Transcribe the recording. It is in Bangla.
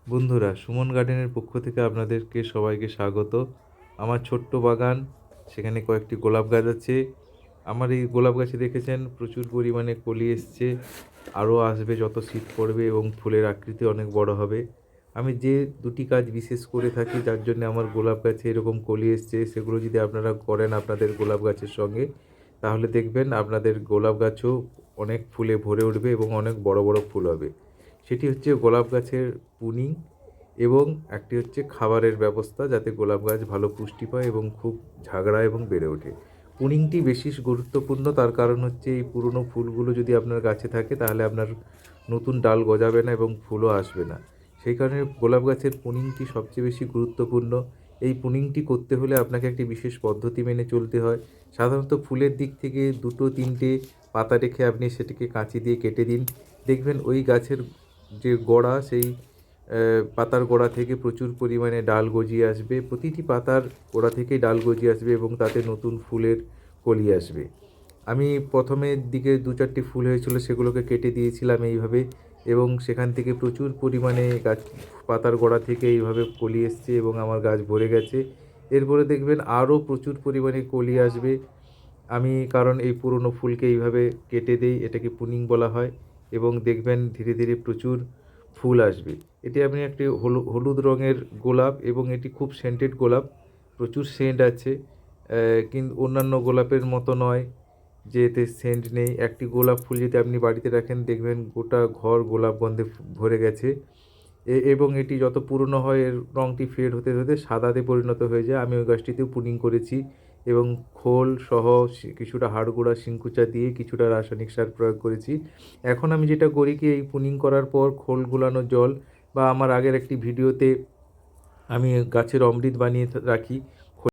বন্ধুরা, সুমন গার্ডেনের পক্ষ থেকে আপনাদেরকে সবাইকে স্বাগত। আমার ছোট্ট বাগান, সেখানে কয়েকটি গোলাপ গাছ আছে। আমার এই গোলাপ গাছে দেখেছেন প্রচুর পরিমাণে কলি এসছে, আরও আসবে যত শীত পড়বে এবং ফুলের আকৃতি অনেক বড় হবে। আমি যে দুটি কাজ বিশেষ করে থাকি যার জন্য আমার গোলাপ গাছে এরকম কলি এসছে, সেগুলো যদি আপনারা করেন আপনাদের গোলাপ গাছের সঙ্গে, তাহলে দেখবেন আপনাদের গোলাপ গাছও অনেক ফুলে ভরে উঠবে এবং অনেক বড় বড় ফুল হবে। সেটি হচ্ছে গোলাপ গাছের পুনিং এবং একটি হচ্ছে খাবারের ব্যবস্থা, যাতে গোলাপ গাছ ভালো পুষ্টি পায় এবং খুব ঝাগড়া এবং বেড়ে ওঠে। পুনিংটি বেশি গুরুত্বপূর্ণ, তার কারণ হচ্ছে এই পুরনো ফুলগুলো যদি আপনার গাছে থাকে তাহলে আপনার নতুন ডাল গজাবে না এবং ফুলও আসবে না। সেই কারণে গোলাপ গাছের পুনিংটি সবচেয়ে বেশি গুরুত্বপূর্ণ। এই পুনিংটি করতে হলে আপনাকে একটি বিশেষ পদ্ধতি মেনে চলতে হয়। সাধারণত ফুলের দিক থেকে দুটো তিনটে পাতা রেখে আপনি সেটিকে কাঁচি দিয়ে কেটে দিন। দেখবেন ওই গাছের যে গোড়া, সেই পাতার গোড়া থেকে প্রচুর পরিমাণে ডাল গজিয়ে আসবে। প্রতিটি পাতার গোড়া থেকেই ডাল গজিয়ে আসবে এবং তাতে নতুন ফুলের কলি আসবে। আমি প্রথমের দিকে দু চারটি ফুল হয়েছিল, সেগুলোকে কেটে দিয়েছিলাম এইভাবে, এবং সেখান থেকে প্রচুর পরিমাণে গাছ পাতার গোড়া থেকে এইভাবে কলি এসছে এবং আমার গাছ ভরে গেছে। এরপরে দেখবেন আরও প্রচুর পরিমাণে কলি আসবে। আমি কারণ এই পুরনো ফুলকে এইভাবে কেটে দেই, এটাকে পুনিং বলা হয়, এবং দেখবেন ধীরে ধীরে প্রচুর ফুল আসবে। এটি আপনি একটি হলুদ রঙের গোলাপ এবং এটি খুব সেন্টেড গোলাপ, প্রচুর সেন্ট আছে। কিন্তু অন্যান্য গোলাপের মতো নয় যে এতে সেন্ট নেই। একটি গোলাপ ফুল যদি আপনি বাড়িতে রাখেন দেখবেন গোটা ঘর গোলাপ গন্ধে ভরে গেছে। এবং এটি যত পুরনো হয় এর রঙটি ফেড হতে হতে সাদাতে পরিণত হয়ে যায়। আমি ওই গাছটিতেও পুনিং করেছি এবং খোল সহ কিছুটা হাড়গোড়া শিংকুচা দিয়ে কিছুটা রাসায়নিক সার প্রয়োগ করেছি। এখন আমি যেটা করি কি, এই পুনিং করার পর খোল গুলানো জল, বা আমার আগের একটি ভিডিওতে আমি গাছের অমৃত বানিয়ে রাখি,